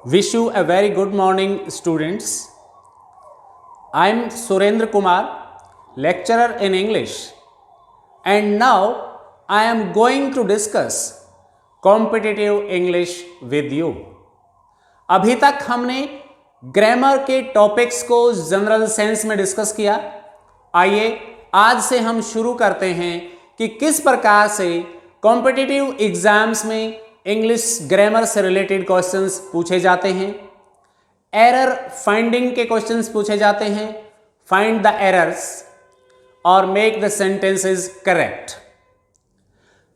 Wish you a very good morning, students. I am Surendra Kumar, lecturer in English, and now I am going to discuss competitive English with you. अभी तक हमने grammar के topics को general sense में discuss किया। आइए आज से हम शुरू करते हैं कि किस प्रकार से कॉम्पिटिटिव एग्जाम्स में इंग्लिश ग्रामर से रिलेटेड क्वेश्चंस पूछे जाते हैं, एरर फाइंडिंग के क्वेश्चंस पूछे जाते हैं, फाइंड द एरर्स और मेक द सेंटेंसेस करेक्ट।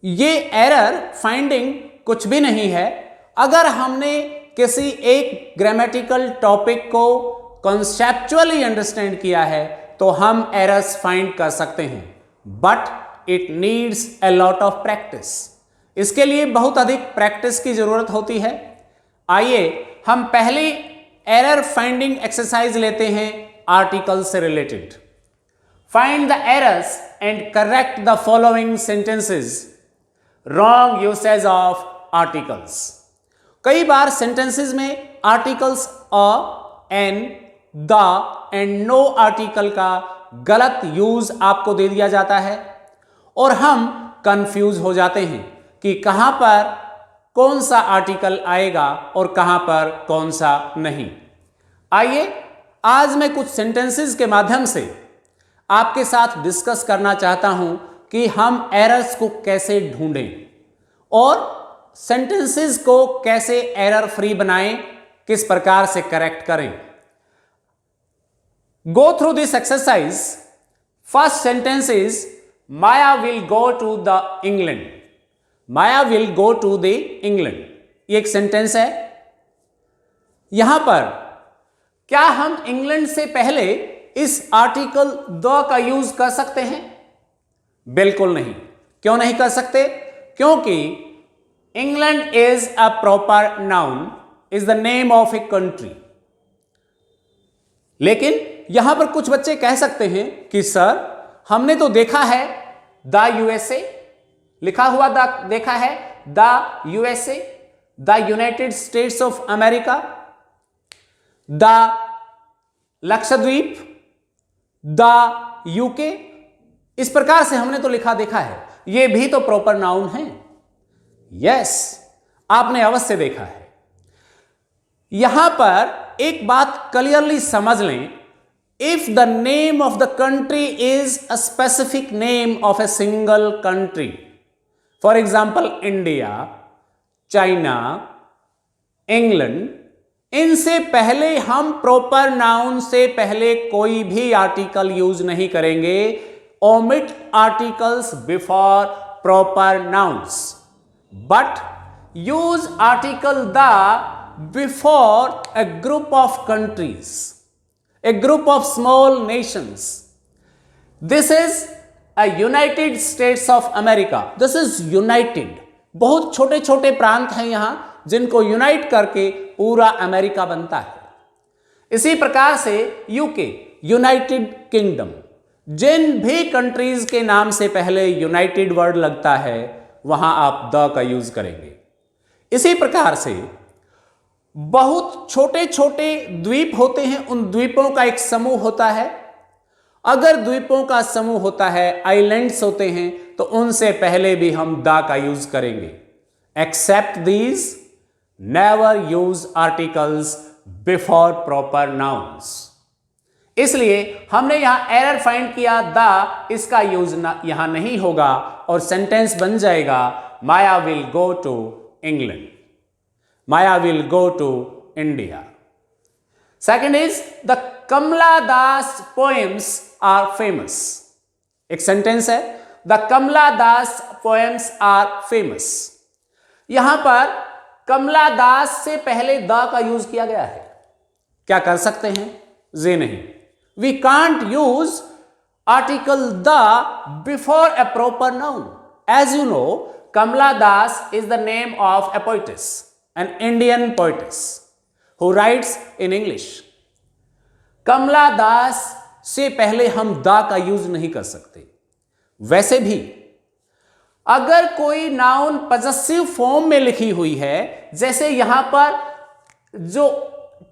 ये एरर फाइंडिंग कुछ भी नहीं है। अगर हमने किसी एक ग्रामेटिकल टॉपिक को कॉन्सेप्चुअली अंडरस्टैंड किया है तो हम एरर्स फाइंड कर सकते हैं, but it needs a lot of practice. इसके लिए बहुत अधिक प्रैक्टिस की जरूरत होती है। आइए हम पहले एरर फाइंडिंग एक्सरसाइज लेते हैं आर्टिकल से related. Find the errors and correct the following sentences. Wrong usage of articles. कई बार सेंटेंसेस में articles a, an, the and no article का गलत यूज आपको दे दिया जाता है और हम कंफ्यूज हो जाते हैं कि कहां पर कौन सा आर्टिकल आएगा और कहां पर कौन सा नहीं। आइए आज मैं कुछ सेंटेंसेस के माध्यम से आपके साथ डिस्कस करना चाहता हूं कि हम एरर्स को कैसे ढूंढें और सेंटेंसेस को कैसे एरर फ्री बनाएं, किस प्रकार से करेक्ट करें। Go through this exercise. First sentence is Maya will go to the England. Maya will go to the England, ये एक सेंटेंस है। यहां पर क्या हम इंग्लैंड से पहले इस आर्टिकल द का यूज कर सकते हैं? बिल्कुल नहीं। क्यों नहीं कर सकते? क्योंकि England is a proper noun, is the name of a country. लेकिन यहां पर कुछ बच्चे कह सकते हैं कि सर हमने तो देखा है द यूएसए लिखा हुआ, देखा है the USA, the United states of America, the Lakshadweep, the UK. इस प्रकार से हमने तो लिखा देखा है, ये भी तो प्रॉपर नाउन है। यस, आपने अवश्य देखा है। यहां पर एक बात क्लियरली समझ लें, if the name of the country is a specific name of a single country, for example India, China, England, इनसे पहले हम प्रॉपर नाउन से पहले कोई भी आर्टिकल यूज नहीं करेंगे। Omit articles before proper nouns, but use article the before a group of countries, a group of small nations. This is a United States of America. This is united. बहुत छोटे छोटे प्रांत हैं यहां जिनको unite करके पूरा अमेरिका बनता है। इसी प्रकार से यूके, यूनाइटेड किंगडम। जिन भी कंट्रीज के नाम से पहले यूनाइटेड वर्ड लगता है वहां आप द का यूज करेंगे। इसी प्रकार से बहुत छोटे छोटे द्वीप होते हैं, उन द्वीपों का एक समूह होता है। अगर द्वीपों का समूह होता है, आइलैंड्स होते हैं, तो उनसे पहले भी हम द का यूज करेंगे। Except these, never use articles before proper nouns. इसलिए हमने यहां एरर फाइंड किया, द, इसका यूज यहां नहीं होगा और सेंटेंस बन जाएगा Maya will go to England, Maya will go to India. Second is the Kamala Das poems are famous. एक सेंटेंस है, the Kamala Das poems are famous. यहां पर कमला दास से पहले द का यूज किया गया है। क्या कर सकते हैं? जी नहीं। We can't use article the before a proper noun. As you know, Kamala Das is the name of a poetess, an Indian poetess who writes in English. कमला दास से पहले हम द का यूज नहीं कर सकते। वैसे भी अगर कोई नाउन पजेसिव फॉर्म में लिखी हुई है, जैसे यहां पर जो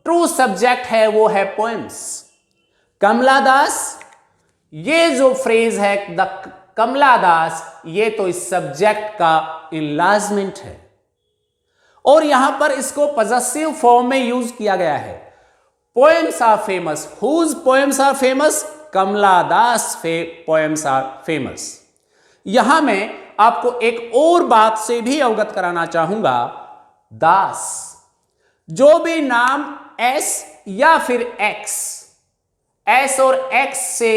ट्रू सब्जेक्ट है वो है पोएम्स। कमला दास, ये जो फ्रेज है द कमला दास, ये तो इस सब्जेक्ट का इनलार्जमेंट है और यहां पर इसको पॉजेसिव फॉर्म में यूज किया गया है। Poems are famous, whose poems are famous, Kamala Das poems are famous. यहां मैं आपको एक और बात से भी अवगत कराना चाहूंगा। दास, जो भी नाम एस या फिर एक्स, एस और एक्स से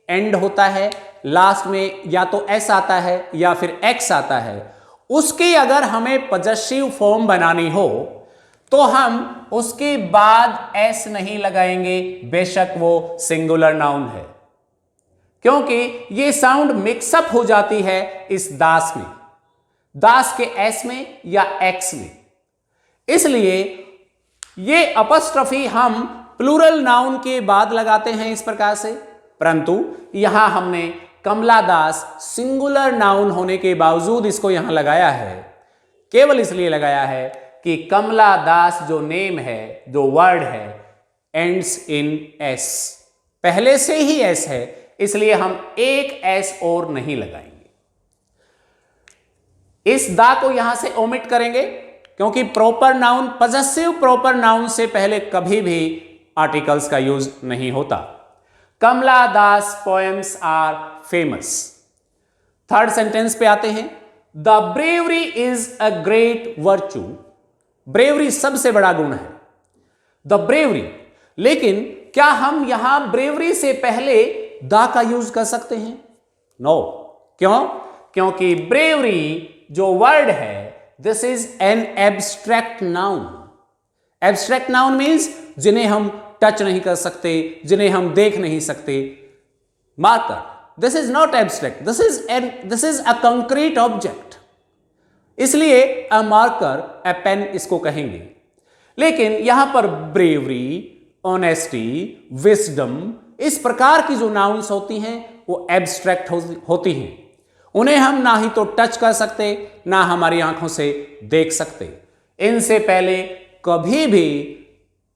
एंड होता है, लास्ट में या तो एस आता है या फिर एक्स आता है, उसकी अगर हमें पॉजेसिव फॉर्म बनानी हो तो हम उसके बाद एस नहीं लगाएंगे, बेशक वो सिंगुलर नाउन है, क्योंकि ये साउंड मिक्सअप हो जाती है इस दास में, दास के एस में या एक्स में। इसलिए ये अपॉस्ट्रोफी हम प्लूरल नाउन के बाद लगाते हैं इस प्रकार से, परंतु यहां हमने कमला दास सिंगुलर नाउन होने के बावजूद इसको यहां लगाया है, केवल इसलिए लगाया है कि कमला दास जो नेम है, जो वर्ड है, एंड्स इन एस, पहले से ही एस है, इसलिए हम एक एस और नहीं लगाएंगे। इस दा को यहां से ओमिट करेंगे, क्योंकि proper noun, possessive proper noun से पहले कभी भी आर्टिकल्स का यूज नहीं होता। Kamala Das poems are famous. Third sentence पे आते हैं। The bravery is a great virtue. Bravery सबसे बड़ा गुण है, द ब्रेवरी। लेकिन क्या हम यहां ब्रेवरी से पहले द का यूज कर सकते हैं? नो। क्यों? क्योंकि ब्रेवरी जो वर्ड है, this is an abstract noun. Abstract noun means जिन्हें हम टच नहीं कर सकते, जिन्हें हम देख नहीं सकते। Marker, this is not abstract, this is a concrete object, इसलिए अ मार्कर, अ पेन इसको कहेंगे। लेकिन यहां पर ब्रेवरी, ऑनेस्टी, विजडम, इस प्रकार की जो नाउन्स होती हैं वो एब्स्ट्रैक्ट होती हैं। उन्हें हम ना ही तो टच कर सकते, ना हमारी आंखों से देख सकते। इनसे पहले कभी भी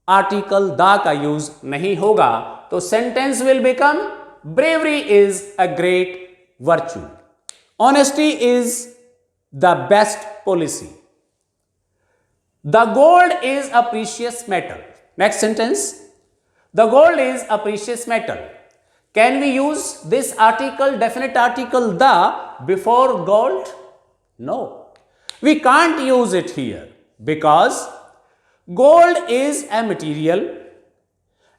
आर्टिकल द का यूज नहीं होगा, तो sentence will become bravery is a great virtue, honesty is the best policy, the gold is a precious metal. Next sentence, the gold is a precious metal. Can we use this article, definite article the, before gold? No, we can't use it here because gold is a material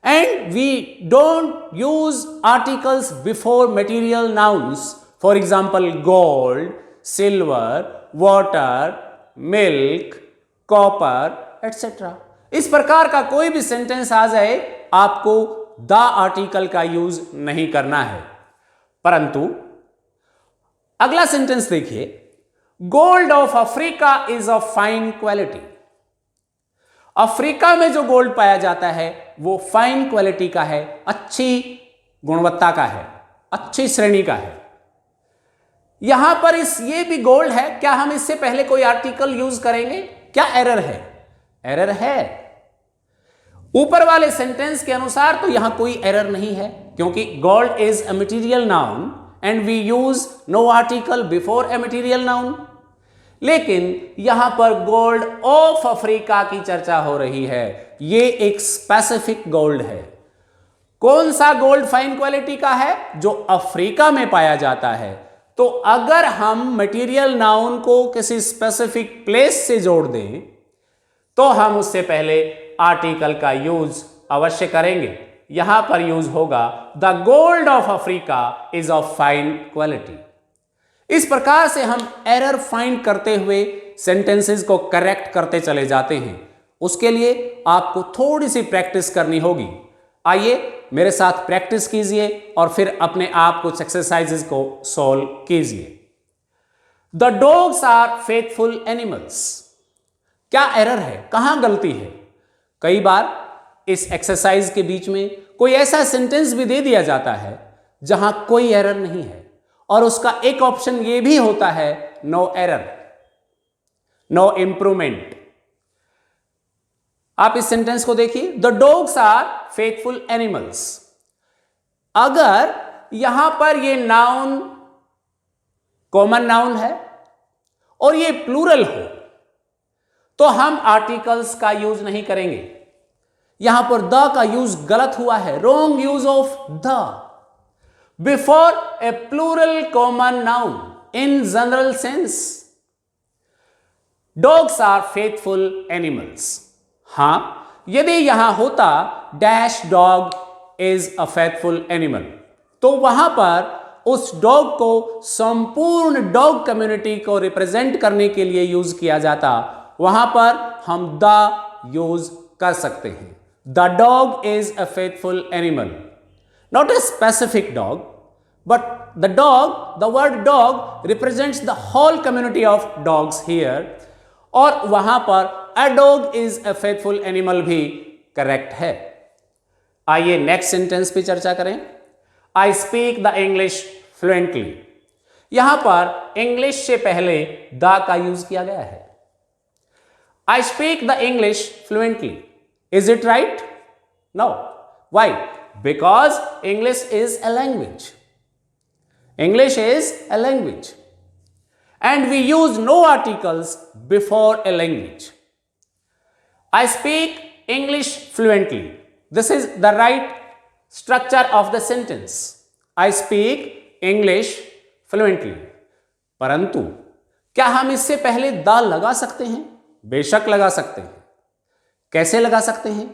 and we don't use articles before material nouns. For example, gold, silver, water, milk, copper, etc. इस प्रकार का कोई भी sentence आ जाए, आपको the article का use नहीं करना है। परंतु अगला सेंटेंस देखिए, gold of Africa is of fine quality. Africa में जो गोल्ड पाया जाता है वो फाइन क्वालिटी का है, अच्छी गुणवत्ता का है, अच्छी श्रेणी का है। यहां पर ये भी गोल्ड है, क्या हम इससे पहले कोई आर्टिकल यूज करेंगे? क्या एरर है? एरर है। ऊपर वाले सेंटेंस के अनुसार तो यहां कोई एरर नहीं है, क्योंकि gold is a material noun and we use no article before a material noun. लेकिन यहां पर गोल्ड ऑफ अफ्रीका की चर्चा हो रही है, ये एक स्पेसिफिक गोल्ड है। कौन सा गोल्ड फाइन क्वालिटी का है? जो अफ्रीका में पाया जाता है। तो अगर हम मटीरियल नाउन को किसी स्पेसिफिक प्लेस से जोड़ दें तो हम उससे पहले आर्टिकल का यूज अवश्य करेंगे। यहां पर यूज होगा the gold of Africa is of fine quality. इस प्रकार से हम एरर फाइंड करते हुए सेंटेंसेस को करेक्ट करते चले जाते हैं। उसके लिए आपको थोड़ी सी प्रैक्टिस करनी होगी। आइए मेरे साथ प्रैक्टिस कीजिए और फिर अपने आप कुछ एक्सरसाइजेस को सॉल्व कीजिए। The dogs are faithful animals. क्या एरर है? कहां गलती है? कई बार इस एक्सरसाइज के बीच में कोई ऐसा सेंटेंस भी दे दिया जाता है जहां कोई एरर नहीं है, और उसका एक ऑप्शन यह भी होता है नो एरर, नो इंप्रूवमेंट। आप इस सेंटेंस को देखिए, the dogs are faithful animals. अगर यहां पर ये नाउन कॉमन नाउन है और ये प्लूरल हो तो हम आर्टिकल्स का यूज नहीं करेंगे। यहां पर द का यूज गलत हुआ है, wrong use of the before a plural common noun in general sense. Dogs are faithful animals. हां, यदि यहां होता dash dog is a faithful animal तो वहां पर उस डॉग को संपूर्ण डॉग कम्युनिटी को रिप्रेजेंट करने के लिए यूज किया जाता। वहां पर हम द यूज कर सकते हैं। The dog is a faithful animal, not a specific dog, but the dog, the word dog represents the whole community of dogs here, और वहां पर a dog is a faithful animal भी correct है। आइए next sentence पे चर्चा करें। I speak the English fluently. यहां पर इंग्लिश से पहले द का यूज किया गया है। I speak the English fluently, is it right? No. Why? Because English is a language. English is a language and we use no articles before a language. I speak English fluently. This is the right structure of the sentence. I speak English fluently. परंतु क्या हम इससे पहले the लगा सकते हैं? बेशक लगा सकते हैं। कैसे लगा सकते हैं?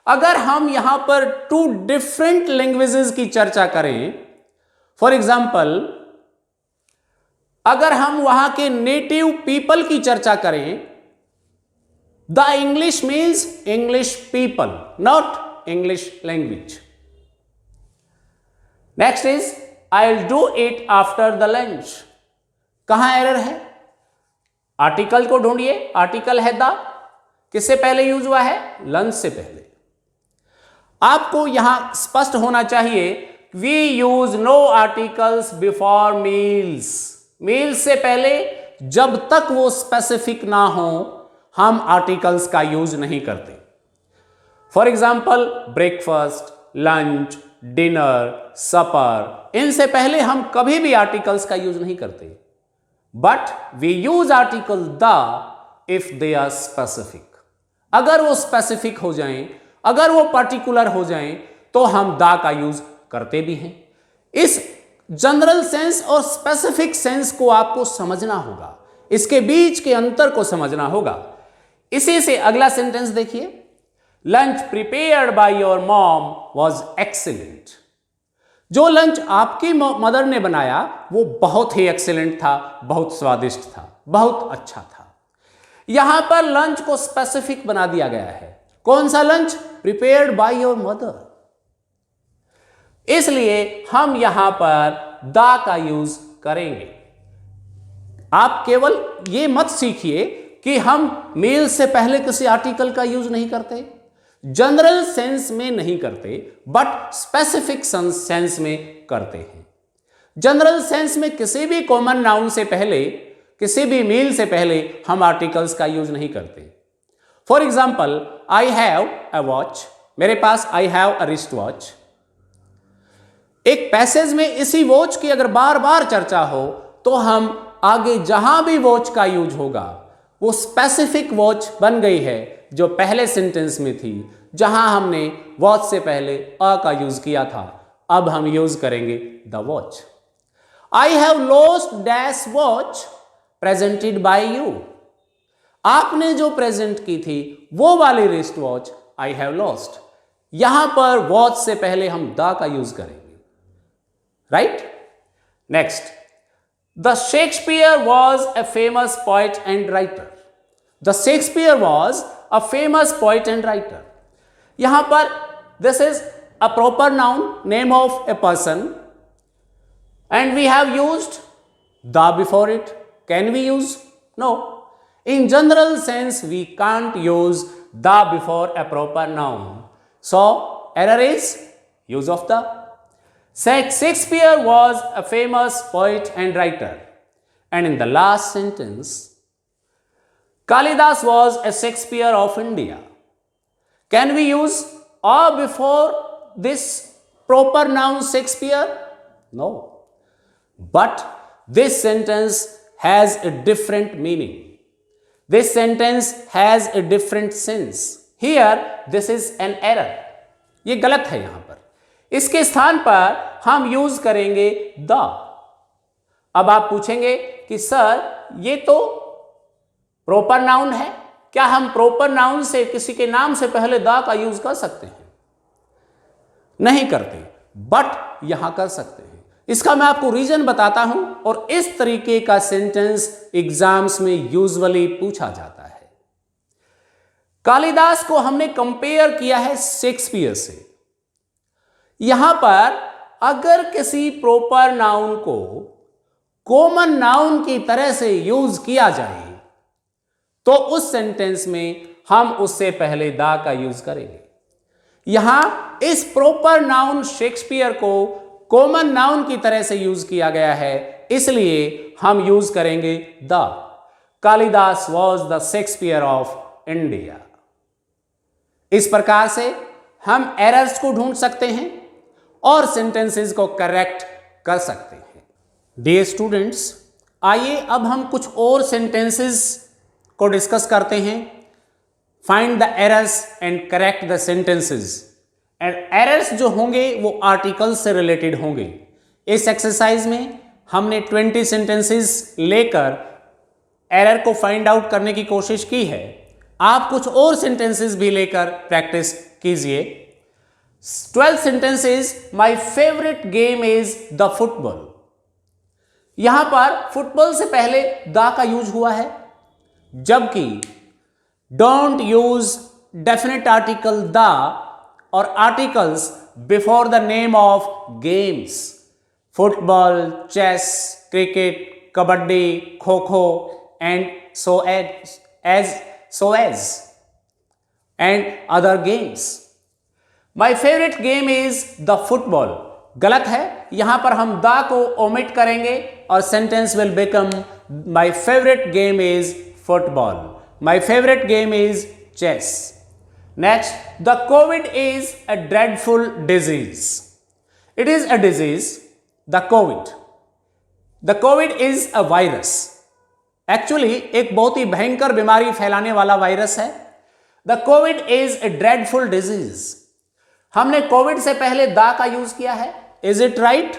अगर हम यहां पर टू डिफरेंट लैंग्वेजेस की चर्चा करें, फॉर एग्जाम्पल अगर हम वहां के नेटिव पीपल की चर्चा करें, the English means English people, not English language. Next is I will do it after the lunch. कहां एरर है? आर्टिकल को ढूंढिए। आर्टिकल है द, किससे पहले यूज हुआ है? लंच से पहले। आपको यहां स्पष्ट होना चाहिए, we use no articles before meals. Meals से पहले जब तक वो स्पेसिफिक ना हो हम आर्टिकल्स का यूज नहीं करते। For example breakfast, lunch, dinner, supper, इनसे पहले हम कभी भी आर्टिकल्स का यूज नहीं करते। But we use article the if they are specific. अगर वो स्पेसिफिक हो जाएं, अगर वो पर्टिकुलर हो जाएं, तो हम द का यूज करते भी हैं। इस जनरल सेंस और स्पेसिफिक सेंस को आपको समझना होगा, इसके बीच के अंतर को समझना होगा। इसी से अगला सेंटेंस देखिए, lunch prepared by your mom was excellent. जो लंच आपकी मदर ने बनाया वो बहुत ही एक्सीलेंट था, बहुत स्वादिष्ट था, बहुत अच्छा था। यहां पर लंच को स्पेसिफिक बना दिया गया है। कौन सा lunch? Prepared by your mother. इसलिए हम यहां पर द का यूज करेंगे। आप केवल यह मत सीखिए कि हम मील से पहले किसी आर्टिकल का यूज नहीं करते, जनरल सेंस में नहीं करते, बट स्पेसिफिक सेंस में करते हैं। जनरल सेंस में किसी भी कॉमन नाउन से पहले, किसी भी मील से पहले हम आर्टिकल्स का यूज नहीं करते। For example, I have a watch. मेरे पास I have a wrist watch. एक पैसेज में इसी वॉच की अगर बार बार चर्चा हो तो हम आगे जहां भी वॉच का यूज होगा वो स्पेसिफिक वॉच बन गई है जो पहले सेंटेंस में थी, जहां हमने वॉच से पहले अ का यूज किया था। अब हम यूज करेंगे the watch. I have lost dash watch presented by you. आपने जो प्रेजेंट की थी वो वाली wrist watch I have lost. यहां पर वॉच से पहले हम द का यूज करेंगे। Right? Next, the Shakespeare was a famous poet and writer. The Shakespeare was a famous poet and writer. यहां पर this is a proper noun, name of a person, and we have used the before it. Can we use? No. In general sense, we can't use the before a proper noun. So, error is use of the. Shakespeare was a famous poet and writer. And in the last sentence, Kalidas was a Shakespeare of India. Can we use a before this proper noun Shakespeare? No. But this sentence has a different meaning. This sentence has a different sense. Here, this is an error. ये गलत है यहां पर. इसके स्थान पर हम use करेंगे the. अब आप पूछेंगे कि सर ये तो प्रॉपर नाउन है, क्या हम प्रॉपर नाउन से किसी के नाम से पहले द का यूज कर सकते हैं? नहीं करते, बट यहां कर सकते हैं. इसका मैं आपको रीजन बताता हूं, और इस तरीके का सेंटेंस एग्जाम्स में यूजुअली पूछा जाता है. कालिदास को हमने कंपेयर किया है शेक्सपियर से. यहां पर अगर किसी प्रॉपर नाउन को कॉमन नाउन की तरह से यूज किया जाए तो उस सेंटेंस में हम उससे पहले द का यूज करेंगे. यहां इस प्रॉपर नाउन शेक्सपियर को कॉमन नाउन की तरह से यूज किया गया है, इसलिए हम यूज करेंगे the. Kalidas was the Shakespeare of India. इस प्रकार से हम एरर्स को ढूंढ सकते हैं और सेंटेंसेस को करेक्ट कर सकते हैं. डियर स्टूडेंट्स, आइए अब हम कुछ और सेंटेंसेस को डिस्कस करते हैं. Find the errors and correct the sentences. And errors जो होंगे वो आर्टिकल्स से रिलेटेड होंगे. इस एक्सरसाइज में हमने 20 सेंटेंसेस लेकर एरर को फाइंड आउट करने की कोशिश की है. आप कुछ और सेंटेंसेस भी लेकर प्रैक्टिस कीजिए. 12 sentences. My favourite game is the football. यहां पर फुटबॉल से पहले द का यूज हुआ है, जबकि don't use definite article the और articles before the name of games. Football, chess, cricket, kabaddi, kho kho and so as and other games. My favorite game is the football. गलत है, यहां पर हम द को ओमिट करेंगे और sentence will become my favourite game is football. My favourite game is chess. Next, the Covid is a dreadful disease. It is a disease. The Covid is a virus. Actually एक बहुत ही भयंकर बीमारी फैलाने वाला virus है. The Covid is a dreadful disease. हमने Covid से पहले द का यूज किया है. Is it right?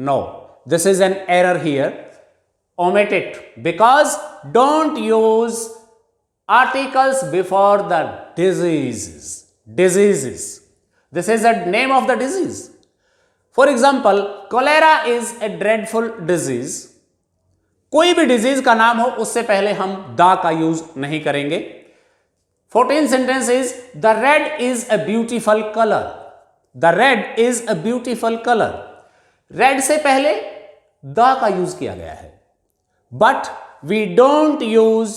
No. This is an error here. Omit it, because don't use articles before the diseases. This is the name of the disease. For example, cholera is a dreadful disease. कोई भी disease का नाम हो उससे पहले हम the का use नहीं करेंगे. 14 sentences. The red is a beautiful color. The red is a beautiful color. Red से पहले द का यूज किया गया है, but we don't use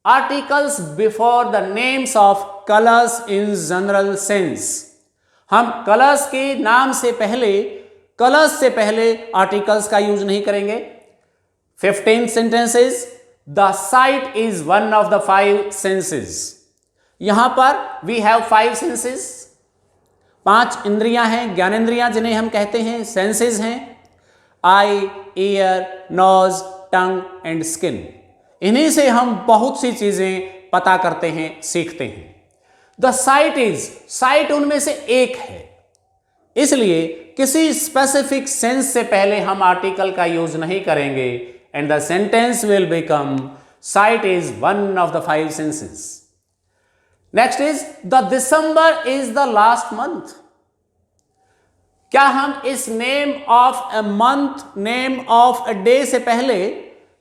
articles before the names of colours in general sense. हम कलर्स के नाम से पहले, कलर्स से पहले आर्टिकल्स का यूज नहीं करेंगे. 15 sentences. The site is one of the 5 senses. यहां पर वी हैव 5 senses. 5 इंद्रियां हैं, ज्ञानेंद्रियां जिन्हें हम कहते हैं, सेंसेस हैं. Eye, ear, nose, tongue and skin. इन्हीं से हम बहुत सी चीजें पता करते हैं, सीखते हैं. द साइट उनमें से एक है, इसलिए किसी स्पेसिफिक सेंस से पहले हम आर्टिकल का यूज नहीं करेंगे. And the sentence will become site is one of the 5 senses. Next is the December is the last month. क्या हम इस name of a month, name of a day से पहले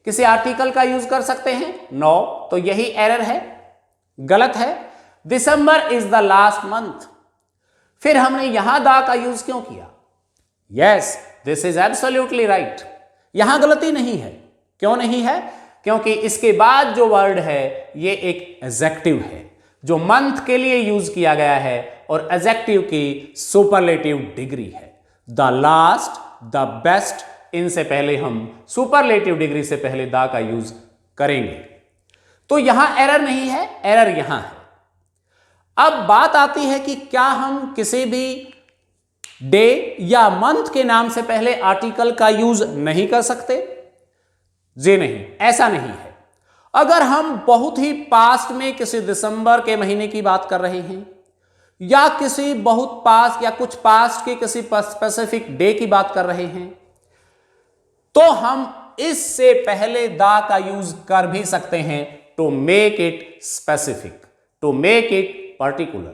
किसी आर्टिकल का यूज कर सकते हैं? नो. तो यही एरर है, गलत है. दिसंबर इज द लास्ट मंथ. फिर हमने यहां द का यूज क्यों किया? Yes, this is absolutely right. यहां गलती नहीं है. क्यों नहीं है? क्योंकि इसके बाद जो वर्ड है ये एक एडजेक्टिव है जो मंथ के लिए यूज किया गया है, और एडजेक्टिव की सुपरलेटिव डिग्री है. द लास्ट, द बेस्ट, इनसे पहले हम सुपरलेटिव डिग्री से पहले द का यूज करेंगे. तो यहां एरर नहीं है, एरर यहां है. अब बात आती है कि क्या हम किसी भी डे या मंथ के नाम से पहले आर्टिकल का यूज नहीं कर सकते? जी नहीं, ऐसा नहीं है। अगर हम बहुत ही पास्ट में किसी दिसंबर के महीने की बात कर रहे हैं या किसी बहुत पास्ट या कुछ पास्ट के किसी स्पेसिफिक डे की बात कर रहे हैं, तो हम इससे पहले द का यूज कर भी सकते हैं to make it specific, to make it particular.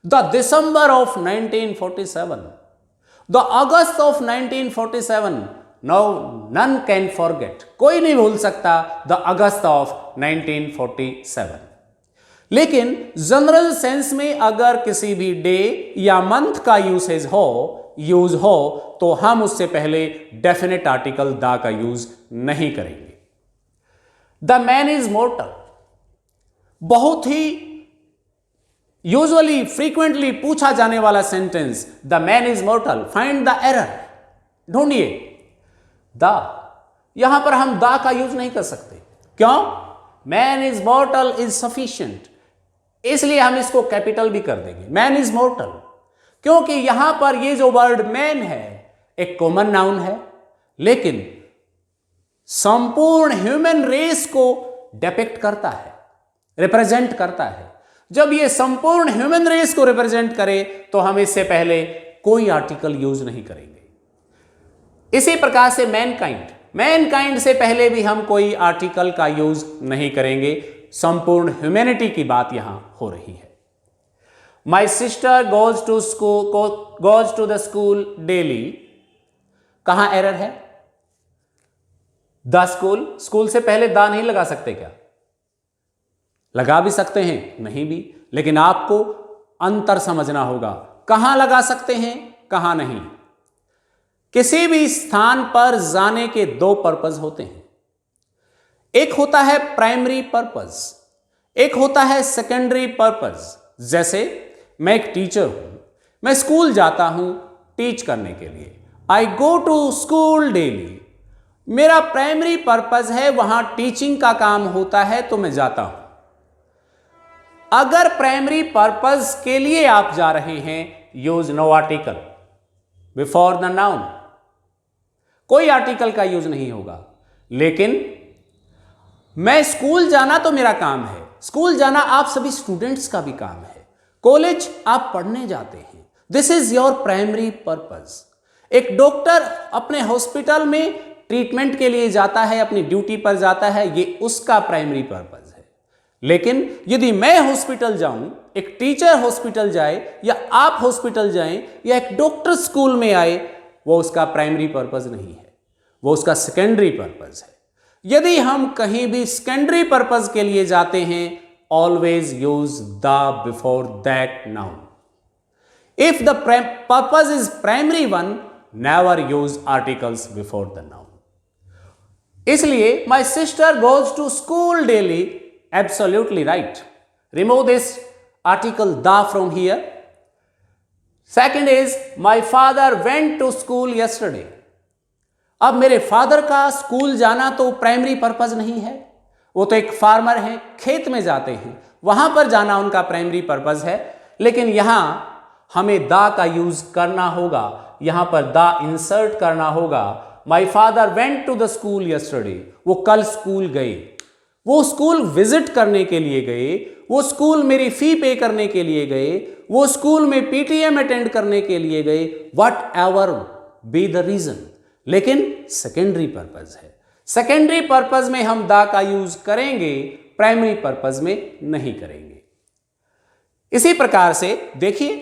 The December of 1947, the August of 1947, now none can forget. कोई नहीं भूल सकता the August of 1947. लेकिन जनरल सेंस में अगर किसी भी डे या मंथ का यूज हो तो हम उससे पहले डेफिनेट आर्टिकल द का यूज नहीं करेंगे। द मैन इज मोर्टल, बहुत ही यूजुअली फ्रीक्वेंटली पूछा जाने वाला sentence, the man is mortar, find the error, ढूंढिए द। यहां पर हम द का यूज नहीं कर सकते। क्यों? Man is mortar is sufficient, इसलिए हम इसको कैपिटल भी कर देंगे, मैन इज मोर्टल, क्योंकि यहां पर ये जो वर्ड मैन है एक कॉमन नाउन है, लेकिन संपूर्ण ह्यूमन रेस को डिपिक्ट करता है, रिप्रेजेंट करता है। जब ये संपूर्ण ह्यूमन रेस को रिप्रेजेंट करे तो हम इससे पहले कोई आर्टिकल यूज नहीं करेंगे। इसी प्रकार से मैनकाइंड से पहले भी हम कोई आर्टिकल का यूज नहीं करेंगे। संपूर्ण ह्यूमैनिटी की बात यहां हो रही है। My sister goes to the school daily, कहां एरर है? द स्कूल से पहले द नहीं लगा सकते क्या? लगा भी सकते हैं, नहीं भी, लेकिन आपको अंतर समझना होगा, कहां लगा सकते हैं कहां नहीं। किसी भी स्थान पर जाने के दो पर्पस होते हैं, एक होता है प्राइमरी पर्पस, एक होता है सेकेंडरी पर्पस। जैसे मैं एक टीचर हूं, मैं स्कूल जाता हूं टीच करने के लिए, आई गो टू स्कूल डेली। मेरा प्राइमरी पर्पस है, वहां टीचिंग का काम होता है तो मैं जाता हूं। अगर प्राइमरी पर्पस के लिए आप जा रहे हैं, use no article before the noun, कोई आर्टिकल का यूज नहीं होगा। लेकिन मैं स्कूल जाना तो मेरा काम है, स्कूल जाना आप सभी स्टूडेंट्स का भी काम है, कॉलेज आप पढ़ने जाते हैं, this is your primary purpose. एक डॉक्टर अपने हॉस्पिटल में ट्रीटमेंट के लिए जाता है, अपनी ड्यूटी पर जाता है, ये उसका प्राइमरी पर्पस है। लेकिन यदि मैं हॉस्पिटल जाऊं, एक टीचर हॉस्पिटल जाए, या आप हॉस्पिटल जाएं, या एक डॉक्टर स्कूल में आए, वो उसका प्राइमरी पर्पस नहीं है, वो उसका सेकेंडरी पर्पस है। यदि हम कहीं भी सेकेंडरी पर्पस के लिए जाते हैं, always use the before that noun. If the purpose is primary one, never use articles before the noun. इसलिए my sister goes to school daily, absolutely right. Remove this article the from here. Second is my father went to school yesterday. अब मेरे father का school जाना तो primary purpose नहीं है, वो तो एक फार्मर हैं, खेत में जाते हैं, वहां पर जाना उनका प्राइमरी पर्पस है। लेकिन यहां हमें द का यूज करना होगा, यहां पर द इंसर्ट करना होगा। My father went to the school yesterday, वो कल स्कूल गए, वो स्कूल विजिट करने के लिए गए, वो स्कूल मेरी फी पे करने के लिए गए, वो स्कूल में पीटीएम अटेंड करने के लिए गए, whatever be the reason. लेकिन सेकेंडरी पर्पस है, सेकेंडरी पर्पस में हम द का यूज करेंगे, प्राइमरी पर्पस में नहीं करेंगे। इसी प्रकार से देखिए,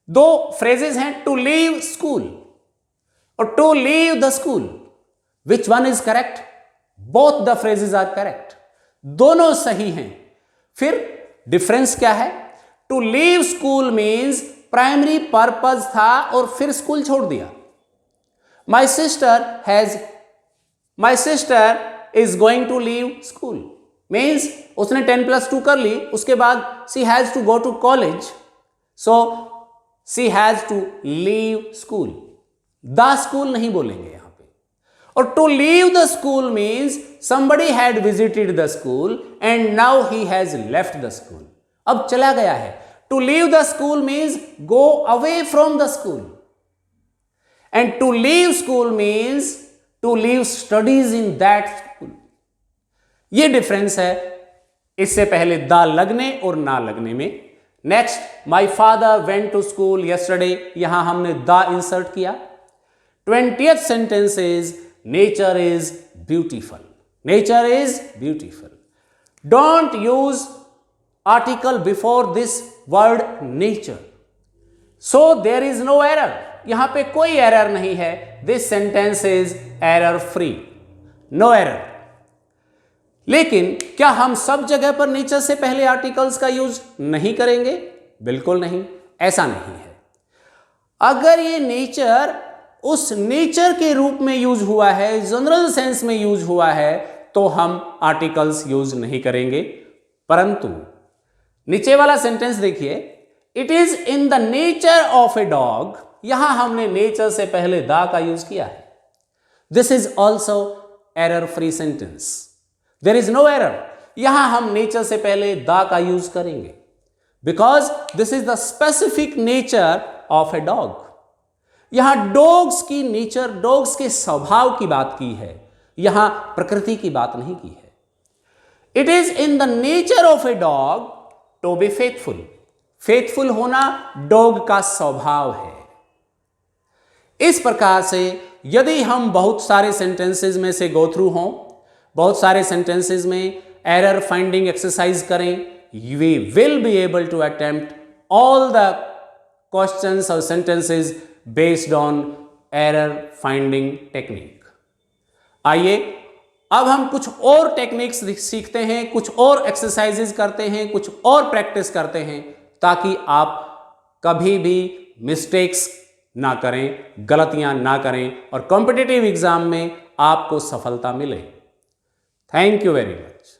दो फ्रेजेस हैं, टू लीव स्कूल और to leave the school. Which one is correct? Both the phrases are correct, दोनों सही हैं। फिर डिफरेंस क्या है? To leave school means primary purpose था और फिर स्कूल छोड़ दिया। My sister is going to leave school means उसने 10+2 कर ली, उसके बाद she has to go to college, so she has to leave school. The school नहीं बोलेंगे यहां पे। और to leave the school means somebody had visited the school and now he has left the school. अब चला गया है। To leave the school means go away from the school, and to leave school means to leave studies in that school. यह difference है इससे पहले the लगने और ना लगने में। Next, my father went to school yesterday, यहां हमने द इंसर्ट किया। 20th sentence is nature is beautiful. Nature is beautiful. Don't use article before this word nature, so there is no error. यहां पे कोई एरर नहीं है। This sentence is error free, no error. लेकिन क्या हम सब जगह पर नेचर से पहले आर्टिकल्स का यूज नहीं करेंगे? बिल्कुल नहीं, ऐसा नहीं है। अगर ये नेचर उस नेचर के रूप में यूज हुआ है, जनरल सेंस में यूज हुआ है, तो हम आर्टिकल्स यूज नहीं करेंगे। परंतु नीचे वाला सेंटेंस देखिए, it is in the nature of a dog, यहां हमने नेचर से पहले द का यूज किया है। This is also error free sentence, there is no error. यहां हम नेचर से पहले द का यूज करेंगे, because this is the specific nature of a dog. यहां डॉग्स की नेचर, डॉग्स के स्वभाव की बात की है, यहां प्रकृति की बात नहीं की है। It is in the nature of a dog to be faithful. Faithful होना डॉग का स्वभाव है। इस प्रकार से यदि हम बहुत सारे सेंटेंसेस में से गो थ्रू हों, बहुत सारे सेंटेंसेस में एरर फाइंडिंग एक्सरसाइज करें, we will be able to attempt all the questions और sentences based on error finding technique. आइए अब हम कुछ और टेक्निक्स सीखते हैं, कुछ और एक्सरसाइजेज करते हैं, कुछ और प्रैक्टिस करते हैं, ताकि आप कभी भी मिस्टेक्स ना करें, गलतियां ना करें और कॉम्पिटिटिव एग्जाम में आपको सफलता मिले। Thank you very much.